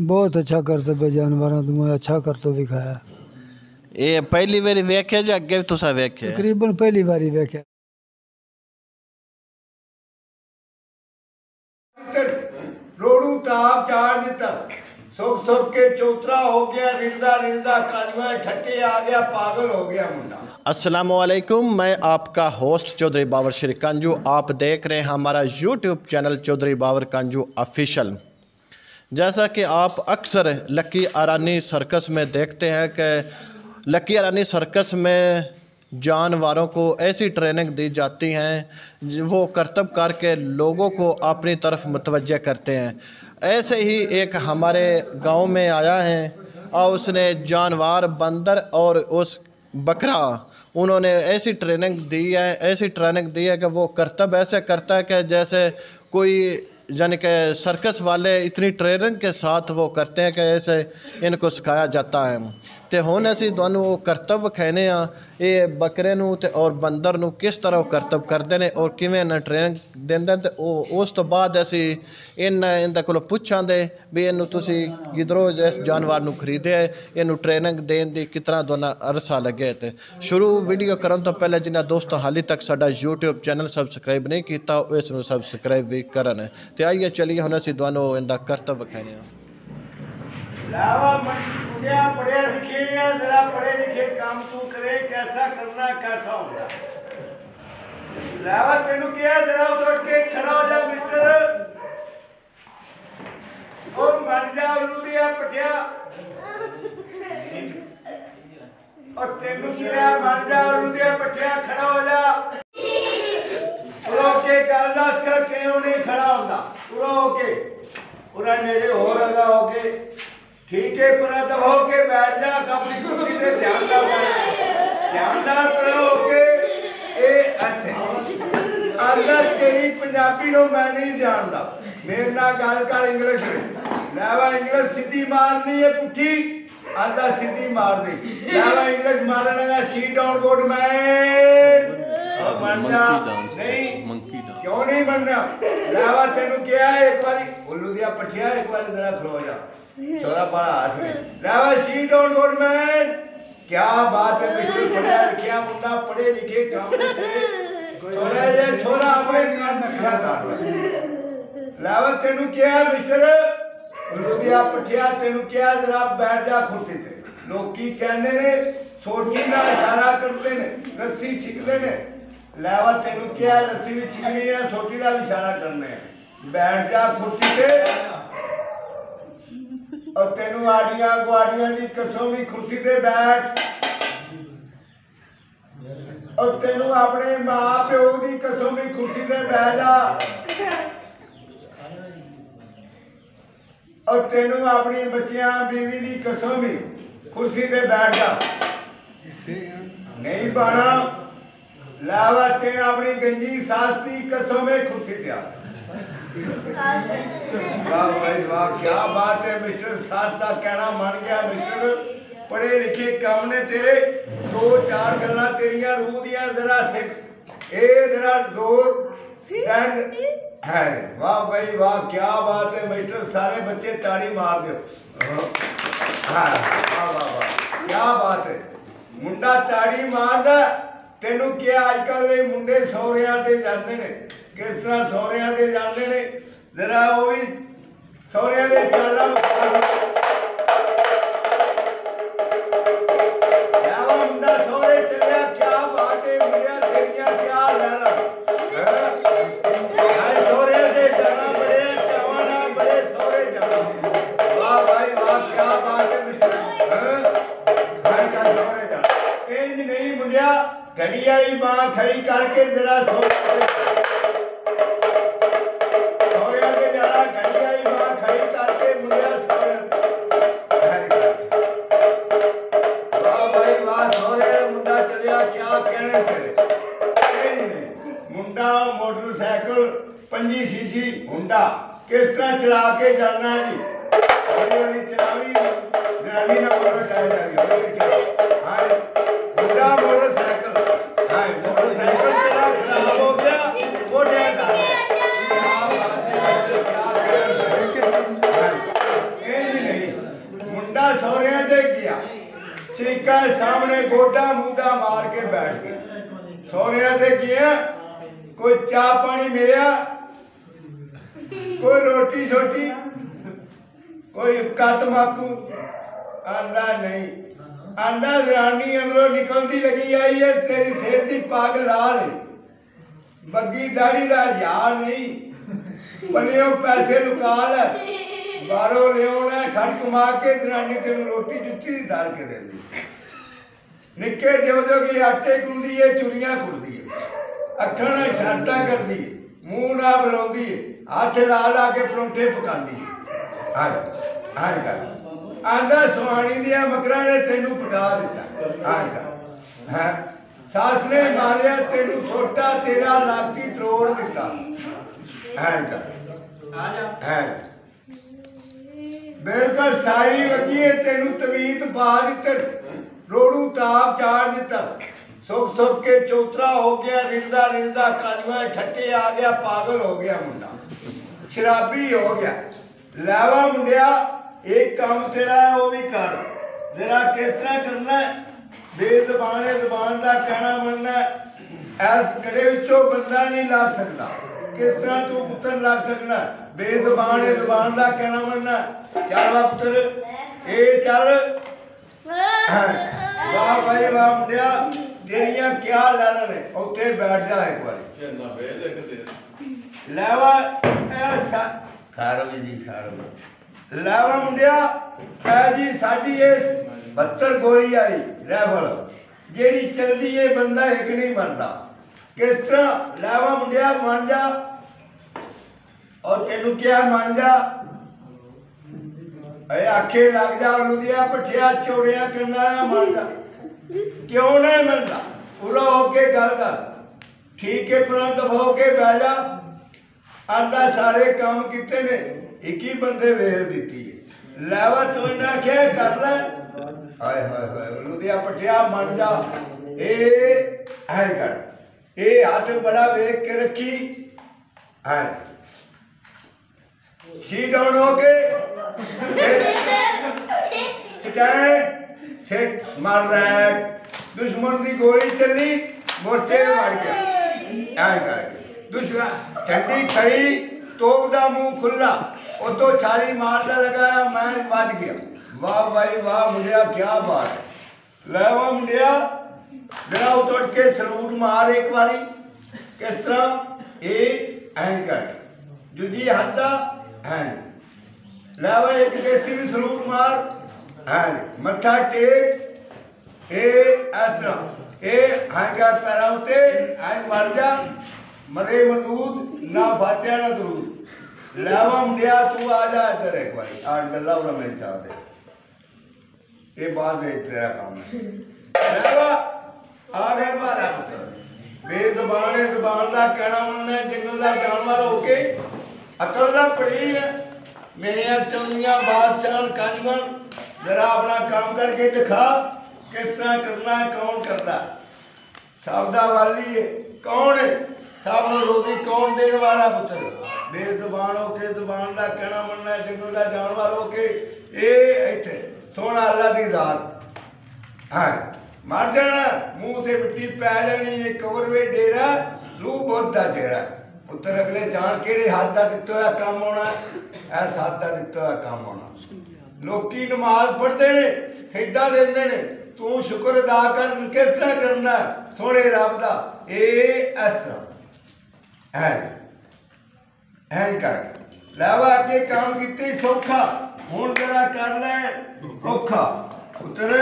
बहुत अच्छा करते पे जानवरों तुम्हें अच्छा कर तो दिखाया। ये पहली बारी वेख्या ਜਾਂ ਅੱਗੇ ਵੀ ਤੁਸੀਂ ਵੇਖਿਆ? तकरीबन पहली बारी वेख्या। रोड़ू ताप चार दिता, सुख सुख के चौतरा हो गया, रिंदा रिंदा काजवा ठट्टे आ गया, पागल हो गया मुंडा। अस्सलामुअलैकुम, मैं आपका होस्ट चौधरी बाबर श्री कांजू। आप देख रहे हैं हमारा YouTube channel Chaudhary Babar कांजू official. जैसा कि आप अक्सर लकी आरानी सर्कस में देखते हैं कि लकी आरानी सर्कस में जानवरों को ऐसी ट्रेनिंग दी जाती हैं वो करतब करके लोगों को अपनी तरफ मुतवज्जह करते हैं। ऐसे ही एक हमारे गांव में आया है और उसने जानवर बंदर और उस बकरा उन्होंने ऐसी ट्रेनिंग दी है कि वो करतब ऐसे करता है कि जैसे कोई यानी कि सर्कस वाले इतनी ट्रेनिंग के साथ वो करते हैं कि ऐसे इनको सिखाया जाता है। तो हुण असीं तुहानूं वो करतब विखाने ये बकरे नूं ते और बंदर नूं किस तरह करतब करते हैं और किवें इन्हां ट्रेनिंग दिंदे ते उस तो बाद असीं इन्हां कोलों पुछांगे भी इनूं तुसीं किधरों इस जानवर नूं खरीदे, इनूं ट्रेनिंग देण दी कितना दोना अरसा लगे। ते शुरू वीडियो करन तो पहले जिन्हां दोस्तों हाली तक साडा यूट्यूब चैनल सबसक्राइब नहीं कीता इस नूं सबसक्राइब भी करन। ते आइए चलिए हुण असीं तुहानूं इहदा करतब विखाने। लावा मुंडिया पढ़े लिखे हैं, जरा पढ़े लिखे काम तू करे, कैसा करना कैसा होगा। लावा तेनू क्या जरा उठ के खड़ा हो जा मिस्टर, और मन जा उल्लू दिया पटिया, और तेनू क्या मन जा उल्लू दिया पटिया, खड़ा हो जा। पूरा होके कर दस का क्यों नहीं खड़ा होता, पूरा होके पूरा नेड़े हो रहा होके ठीक है, पूरा दब होके बैठ जा अपनी कुर्सी पे, ध्यान ना पूरा होके ए अच्छे अंदर तेरी पंजाबी नो मैं नहीं जानता, मेरे नाल गल कर इंग्लिश में। लावा इंग्लिश सीधी मारनी है पुठी, आंदा सीधी मार दे। लावा इंग्लिश मारने का सी डाउन गुड मैन, और मन जा नहीं क्यों नहीं बनना। लावा तेनू क्या है एक बार उल्लू दिया पठिया, एक बार जरा खलो जा छोरा बड़ा हाथ में। लावा सी डाउन गुड मैन, क्या बात है मिस्टर, पढ़ा लिखा मुंडा, पढ़े लिखे काम से छोरा ये छोरा अपने कान पीछा कर ले। लावा तेनू क्या है मिस्टर, उल्लू दिया पठिया, तेनू क्या जरा बैठ जा कुर्सी पे। लोकी कहने ने सोटी ना इशारा करते ने, रस्सी छिकते ने। लावा तेनू क्या है, रस्सी भी छिकनी है, सोटी का भी इशारा करने है। बैठ जा कुर्सी पे, और तेनू आड़िया गुआड़िया की कसम भी कुर्सी पे बैठ, और तेनू अपने मां प्यो की कसम भी कुर्सी पे बैठ जा, और तेनू अपनी बच्चियां बीवी की कसम भी कुर्सी पे बैठ जा। नहीं पाना। लावा तेन अपनी गंजी सास की कसम है कुर्सी पे आ। वाह भाई वाह, क्या बात है मिस्टर, सास का कहना मान गया मिस्टर, पढ़े लिखे काम ने तेरे, दो चार गल्लां तेरियां रूह दियां जरा सिख, ए जरा जोर एंड है। वाह भाई वाह, क्या बात है मिस्टर, सारे बच्चे ताड़ी मार दो। हाँ वाह वाह वाह, क्या बात है मुंडा ताड़ी मारदा। तेनू क्या अजकल के मुंडे सौरियां ते जाते ने, किस तरह सौरियां ते जाते ने, जरा वो भी सौरियां दे चाला लावा मुंडा सौरे चलिया, क्या बात है मुंडिया तेरियां क्या लहरा, सौरे दे जाना बड़े चावाना, बड़े सौरे जाना। वाह भाई वाह, क्या बात है मिस्टर, सौरे जाना इंज नहीं मुंडिया, घड़ी वाली मां खड़ी करके जरा सौरिया के जाना, घड़ी वाली मां खड़ी करके मुंडिया सौरे। वाह भाई वाह, सौरे मुंडा चलिया, क्या कहने तेरे। मुंडा मोटरसाइकिल 25 सीसी हुंडा किस तरह चला के जाना है जी, हौली हौली चलावी, जनानी ना मोटर चला जाएगी, हौली चला। हाँ मुंडा मोटरसाइकिल, हाँ मोटरसाइकिल चला खराब हो गया, वो डेग आ गया। क्या बात है, क्या सामने गोडा मूदा मार के बैठ गया। सोने से किया कोई चाह पानी मिला, कोई रोटी छोटी, कोई हुक्का तमाकू आंदा नहीं। आंदा जरानी अंदरों निकलती लगी आई है, तेरी सिर की पग लाल है, बग्गी दाढ़ी का यार नहीं, पलियों पैसे लुका लै, बाहरों लिया खट कमा के जनानी तेन रोटी जुत्ती दी दाल के देती। निके जो की आटे गुंदी है, चुरियां खुरदी है, अखा ना शरारता करती है, मूँह ना बुलाती है, हाथ ला ला के परौंठे पकाती है। हाँ कर आंदा सुहानी दिया मकरा ने तेनू पका दिता। हाँ कर है सास ने मारिया तेनू सोटा, तेरा लाकी तरोड़ दिता। हाँ कर है बिल्कुल साई वगी है, तेनू तवीत पा दिते, रोड़ू ताप चाड़ दिता। सुख सुख के चौतरा हो गया, रिंदा रिंदा कानुआ ठट्टे आ गया, पागल हो गया मुंडा, शराबी हो गया। लावा मुंडिया एक काम तेरा है वो भी कर, जरा किस तरह करना है, बेजबान है, जबान का कहना मनना है। ऐस कड़े विचों बंदा नहीं ला सकता, किस तरह तू पुत्र ला सकना, बेजबान है, जबान का कहना मनना। चल पुत्र ये चल, वाह भाई वाह मुंडिया, तेरिया क्या लैन ने, उत्थे बैठ जा एक बार। लावा खैर जी खैर लावा मुंडिया, जी साडी ये 72 गोली आई राइफल जेड़ी चलती है, बंदा एक नहीं मरता। किस तरह लावा मुंडिया मान जा, और तेनू क्या मान जा, आखे लग जा, लुदिया पठिया चौड़िया करना मान जा, क्यों नहीं मिलता, पूरा होके गल कर, ठीक है पूरा दफा होके बह जा। आंदा सारे काम किते ने, एक ही बंदे वेल दी है। लावा तो इन्हें आख्या कर ले, हाय हाय हाय लुदिया पठिया मान जा, ए कर ए हाथ बड़ा वेख के रखी, है सी डाउन हो के स्टैंड सेट मार रहा है, दुश्मन की गोली चली, मोर्चे में मार गया। ऐ कर दुश्मन ठंडी खड़ी, तोप दा मुंह खुला, वो तो छाली मारने लगाया, मैं बच गया। वाह भाई वाह मुंडिया क्या बात है। लावा मुंडिया जरा उठ के सलूट मार एक बारी, किस तरह ए ऐन कर दूजी हद्दा ऐन। लावा एक देसी भी सलूट मार, ऐन मत्था टेक, ए इस तरह ए ऐन कर पैरा उते, ऐन मर जा, मरे मदूद ना फातिया ना दरूद। लावा मुंडिया तू आ जा इधर एक बारी, आज गल्ला उरा मेरे चाहते ये बाद में तेरा काम है। लावा आ गया बारा बेजबान है, जबान का कहना मनना, जंगल का जानवर होके अकल ना पड़ी है। मेरिया चौंदियां बादशाह कांजमन जरा अपना काम करके दिखा, किस तरह करना है, कौन करता है, सबदा वाली है कौन है, सब रोजी कौन देने वाला पुत्र, बेजुबान होके जुबान का कहना मनना, जंगल का जानवर होके ये इत्थे सोना अल्लाह की जात है। मर जाना, मुंह से मिट्टी पै जानी, ये कवर वे डेरा लू बुद्ध का चेहरा पुत्र, अगले जान केड़े हाथ का दिता हुआ काम होना, इस हाथ का दिता हुआ काम होना। लोकी नमाज पढ़ते ने, सजदा देंदे ने, तू शुक्र अदा कर, किस तरह करना सोने रब का, इस तरह है कर लावा अगे काम किते सौखा, हुण जरा कर ले औखा। पुत्र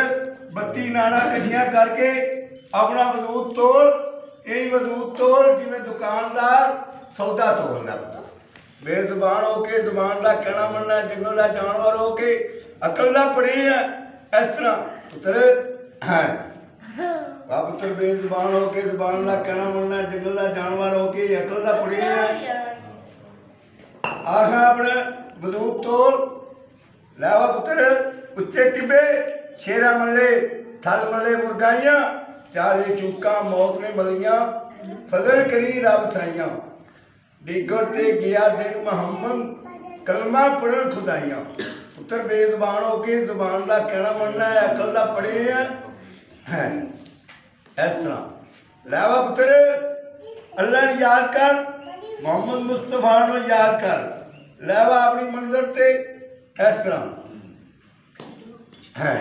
32 नाड़ा कठिया करके अपना वजूद तोल, यही वजूद तोल जिमें दुकानदार सौदा तोलदा। बेजुबान होके जुबान का कहना मनना, जंगल का जानवर होके अकल का पढ़े है, इस तरह पुत्र है। पुत्र बेजुबान होके जुबान का कहना मनना, जंगल का जानवर होके अकल का पढ़े है, आखा अपने वजूद तोल। लावा पुत्र उच्चे टिब्बे शेरा मल्ले, थल मल्ले मुरगाइयां, चारे चूका मौत ने मलियां, फजल करी रब साइयां, डिगर ते गया दिन मुहम्मद, कलमा पढ़न खुदाइयां। पुत्र बेजुबान होके जुबान का कहना मनना है, अकल का पढ़े है, है इस तरह लैवा पुत्र अल्लाह ने याद कर मोहम्मद मुस्तफा नु याद कर लैवा अपनी मंजिल ते इस तरह है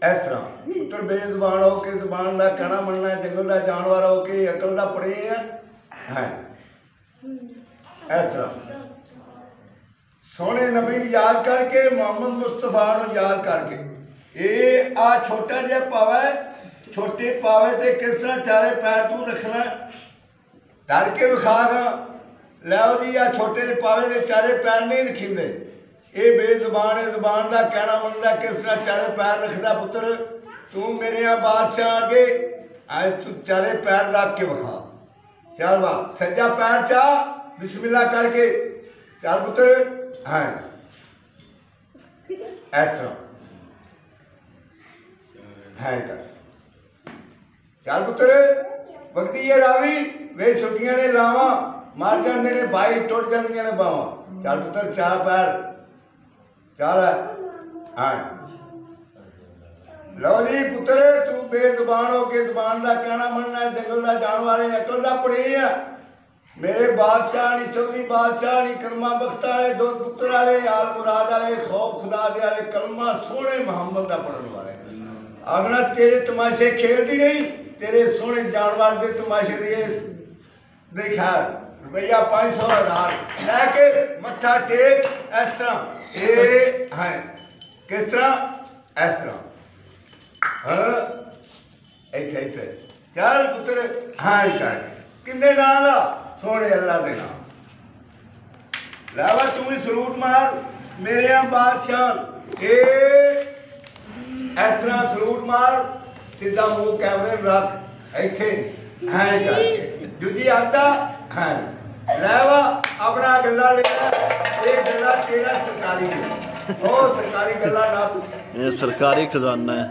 इस तरह पुत्र बेजुबान हो के जुबान का कहना मनना है जंगल का जानवर हो के अकल का पड़े है इस तरह सोने नबी ने याद करके मोहम्मद मुस्तफा नु याद करके ये आ छोटा जिहा पावा है छोटे पावे ते किस तरह चारे पैर तू रखना डर के विखागा लो जी आ छोटे पावे दे चारे पैर नहीं रखींदे ये बेजुबान है जुबान का कहना मनदा किस तरह चारे पैर रखदा पुत्र तू मेरे बादशाह आगे आज तू चारे पैर रख के विखा चल वाह सज्जा पैर चा बिस्मिल्लाह करके चल पुत्र हाँ ऐसा है कर चल पुत्र वक्ती ये रावी वे छुट्टियां ने लावा मार जाते ने भाई टुट जांदियां ने बावा चल पुत्र चाह पैर चल हाँ लो जी पुत्र तू बेजुबान हो के जुबान का कहना मनना है जंगल का जानवर है अकल का पड़े है मेरे बादशाह नहीं चौधरी बादशाह नहीं कलमा बख्त वाले दो पुत्र वाले आल मुराद वाले खौफ खुदा दे वाले कलमा सोने मोहम्मद का पढ़ने वाले आखना तेरे तमाशे खेलती नहीं तेरे सोने जानवर के तमाशे देखा रुपया 500,000 लैके मत्था टेक इस तरह ये है किस तरह इस तरह हाँ इतने चल पुत्र हाँ कर किन्ने नाम दा सोने अल्लाह दे नाम लावा तू ही सलूट मार मेरे बादशाह ए इस तरह सलूट मार सीधा मुंह कैमरे रख इतने हाँ करके दूजी आता हाँ लावा अपना गला ले ये गला तेरा सरकारी है और सरकारी गला ना ये सरकारी खजाना है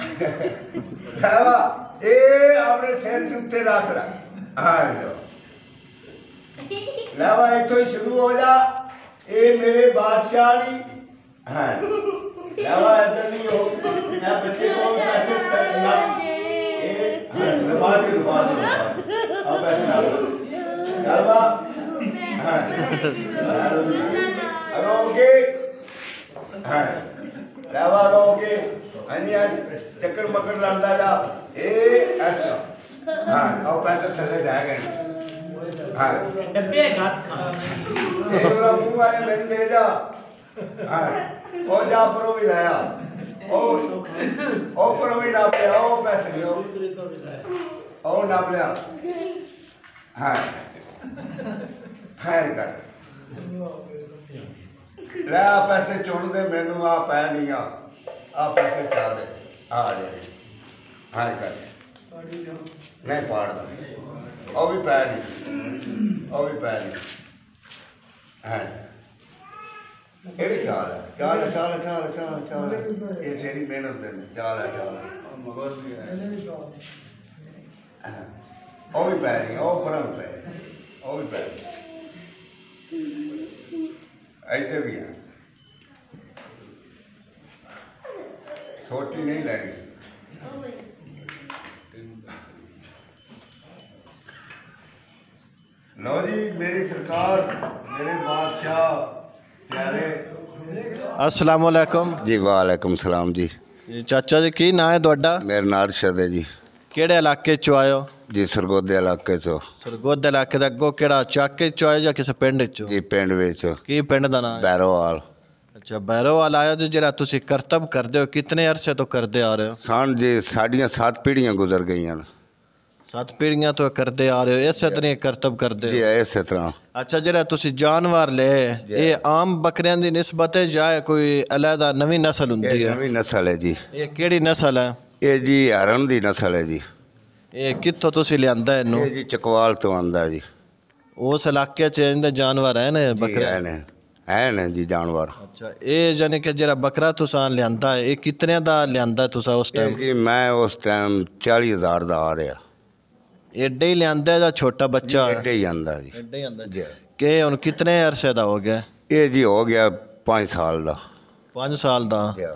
लावा ये अपने सिर के उत्ते रख ला हाँ लो लावा इतो ही शुरू हो जा ये मेरे बादशाह नहीं हाँ लावा इधर नहीं हो मैं बच्चे को पैसे करना ये दबा दे अब ऐसे ना लावा हाँ रोके हाँ लावा रोके अन्य चक्कर मकर लांदा जा ए ऐसा हाँ और पैसे थले जाएगा हाँ डब्बे घात खा ये वाला मुंह वाले मैंने दे जा हाँ और जा परो भी लाया ओ परो भी नाप लिया ओ पैसे लियो ओ नाप लिया हाँ हाँ कर ले आ पैसे छोड़ दे मैनू आ पै नहीं आ पैसे चाह दे आ जाए हाँ कर नहीं पाड़ दे और भी पै नहीं हाँ ये भी चाल है चाल ये तेरी मेहनत है चाल है और भी पै नहीं और पर पै और भी पै ऐसे भी है छोटी नहीं लेनी लो जी मेरी सरकार मेरे बादशाह प्यारे अस्सलाम वालेकुम जी वालेकुम सलाम जी चाचा जी की ना है ਤੁਹਾਡਾ मेरा नाम अरशद है जी ਕਿਹੜੇ ਇਲਾਕੇ ਚੋਂ ਆਇਓ जी सरगोदे इलाके चो ਸਰਗੋਦੇ ਇਲਾਕੇ ਦਾ ਅੱਗੋਂ ਕਿਹੜਾ ਚਾਕੇ ਚੋਂ ਆਏ ਜਾਂ ਕਿਸੇ ਪਿੰਡ ਚੋਂ जी पिंड विच ਕੀ ਪਿੰਡ ਦਾ ਨਾਮ ਹੈ बैरोवाल ਅੱਛਾ ਬੈਰੋਵਾਲ ਆਇਆ ਜੀ ਜਿਹੜਾ ਤੁਸੀਂ ਕਰਤੱਵ ਕਰਦੇ ਹੋ ਕਿਤਨੇ ਅਰਸੇ ਤੋਂ ਕਰਦੇ ਆ ਰਹੇ ਹੋ सन जी साड़ियाँ 7 पीढ़ियाँ गुजर गई हैं 7 ਪੀੜ੍ਹੀਆਂ ਤੋਂ ਕਰਦੇ ਆ ਰਹੇ ਹੋ ਇਸੇ ਤਰ੍ਹਾਂ ਕਰਤੱਵ ਕਰਦੇ जी ਹੋ इस तरह ਅੱਛਾ ਜਿਹੜਾ ਤੁਸੀਂ ਜਾਨਵਰ ਲਏ ਇਹ ਆਮ ਬੱਕਰੀਆਂ ਦੀ ਨਿਸਬਤ ਹੈ ਜਾਂ ਕੋਈ ਅਲੱਗਾ ਨਵੀਂ ਨਸਲ ਹੁੰਦੀ ये ਹੈ नवी नस्ल है जी ਇਹ ਕਿਹੜੀ ਨਸਲ ਹੈ ये जी हरण दी नस्ल है जी ਇਹ ਕਿੱਥੋਂ ਤੁਸੀਂ ਲਿਆਂਦਾ ਇਹਨੂੰ ये जी चकवाल तो आंदा जी ਉਸ ਇਲਾਕੇ 'ਚ ਇਹਦੇ ਜਾਨਵਰ ਹੈ ਨੇ ਬੱਕਰੇ है ने जी जानवर ਅੱਛਾ ਇਹ ਜਾਨੀ ਕਿ ਜਿਹੜਾ ਬੱਕਰਾ ਤੁਸੀਂ ਲਿਆਂਦਾ ਹੈ ਇਹ ਕਿਤਨੇ ਦਾ ਲਿਆਂਦਾ ਤੁਸੀਂ ਉਸ ये ਟਾਈਮ जी मैं उस टाइम 40,000 दा आ रहा ਐਡੇ ਹੀ ਲਿਆਂਦਾ ਜਾਂ ਛੋਟਾ ਬੱਚਾ एडे ही आंदा जी ਐਡੇ ਹੀ ਆਂਦਾ जी ਕਿ ਹੁਣ ਕਿਤਨੇ ਅਰਸੇ ਦਾ ਹੋ ਗਿਆ ये जी हो गया 5 साल दा 5 ਸਾਲ ਦਾ जी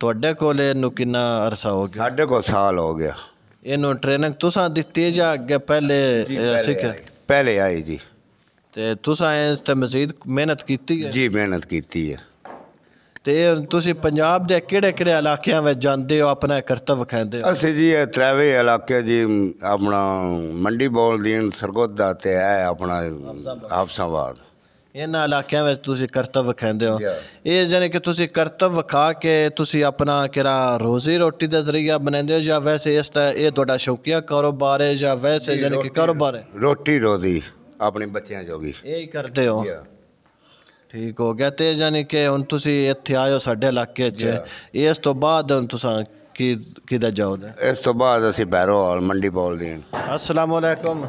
ਤੁਹਾਡੇ ਕੋਲ ਇਹਨੂੰ ਕਿੰਨਾ ਅਰਸਾ ਹੋ ਗਿਆ? ਸਾਡੇ ਕੋਲ ਸਾਲ ਹੋ ਗਿਆ। ਇਹਨੂੰ ਟ੍ਰੇਨਿੰਗ ਤੁਸਾਂ ਦਿੱਤੀ ਹੈ ਜਾਂ ਅੱਗੇ ਪਹਿਲੇ ਸਿੱਖਿਆ? ਪਹਿਲੇ ਆਏ ਜੀ। ਤੇ ਤੁਸਾਂ ਇਸ ਤੇ ਮਜ਼ੀਦ ਮਿਹਨਤ ਕੀਤੀ ਹੈ? ਜੀ ਮਿਹਨਤ ਕੀਤੀ ਹੈ। ਤੇ ਤੁਸੀਂ ਪੰਜਾਬ ਦੇ ਕਿਹੜੇ ਕਿਹੜੇ ਇਲਾਕਿਆਂ ਵਿੱਚ ਜਾਂਦੇ ਹੋ, ਆਪਣਾ ਕਰਤੱਵ ਵਿਖਾਉਂਦੇ ਹੋ? ਅਸੀਂ ਜੀ ਇਹ ਤਰਾਵੇ ਇਲਾਕੇ ਜੀ ਆਪਣਾ ਮੰਡੀ ਬੋਲਦੀਨ ਸਰਗੋਦਾ ਤੇ ਹੈ ਆਪਣਾ ਹਾਫਸਾਬਾਦ, ਇਹਨਾਂ ਇਲਾਕਿਆਂ ਵਿੱਚ ਤੁਸੀਂ ਕਰਤੱਵ ਵਿਖਾਉਂਦੇ ਹੋ। Yeah. ਇਹ ਜਾਨੀ ਕਿ ਤੁਸੀਂ ਕਰਤੱਵ ਵਿਖਾ ਕੇ ਤੁਸੀਂ ਆਪਣਾ ਕਿਹੜਾ ਰੋਜ਼ੀ ਰੋਟੀ ਦਾ ਜ਼ਰੀਆ ਬਣਾਉਂਦੇ ਹੋ ਜਾਂ ਵੈਸੇ ਇਸ ਤਰ੍ਹਾਂ ਇਹ ਤੁਹਾਡਾ ਸ਼ੌਕੀਆ ਕਾਰੋਬਾਰ ਹੈ ਜਾਂ ਵੈਸੇ ਜਾਨੀ ਕਿ ਕਾਰੋਬਾਰ ਹੈ? ਰੋਟੀ ਰੋਜ਼ੀ ਆਪਣੇ ਬੱਚਿਆਂ ਜੋਗੀ। ਇਹ ਹੀ ਕਰਦੇ ਹੋ? ਠੀਕ ਹੋ ਗਿਆ। ਤੇ ਜਾਨੀ ਕਿ ਹੁਣ ਤੁਸੀਂ ਇੱਥੇ ਆਇਓ ਸਾਡੇ ਇਲਾਕੇ 'ਚ, ਇਸ ਤੋਂ ਬਾਅਦ ਹੁਣ ਤੁਸੀਂ ਕਿੱਦਾਂ ਜਾਓਗੇ? ਇਸ ਤੋਂ ਬਾਅਦ ਅਸੀਂ ਬਹਿਰੋਵਾਲ ਮੰਡੀ ਬੋਲਦੀਨ। अस्सलाम वालेकुम।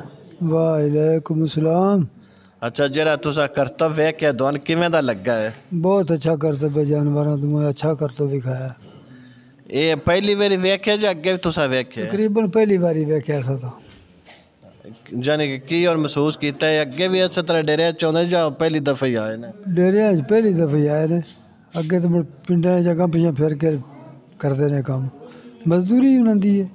वालेकुम सलाम। अच्छा, जरा तुसा करतब वेख्या दोन किवें दा लगा है? बहुत अच्छा करतब है जानवरों तुम्हें अच्छा करतब दिखाया। ये पहली बारी वेख्या या अगे भी तुसा वेख्या? तकरीबन पहली बारी वेख्या सा तो। जानी कि की और महसूस किया है? अगे भी इस तरह डेरे चाहते या पहली दफा ही आए ने? डेरे पहली दफा आए ने, अगे तो पिंडा जगह पिछा फिर के करते ने काम, मजदूरी उन्होंने दी है।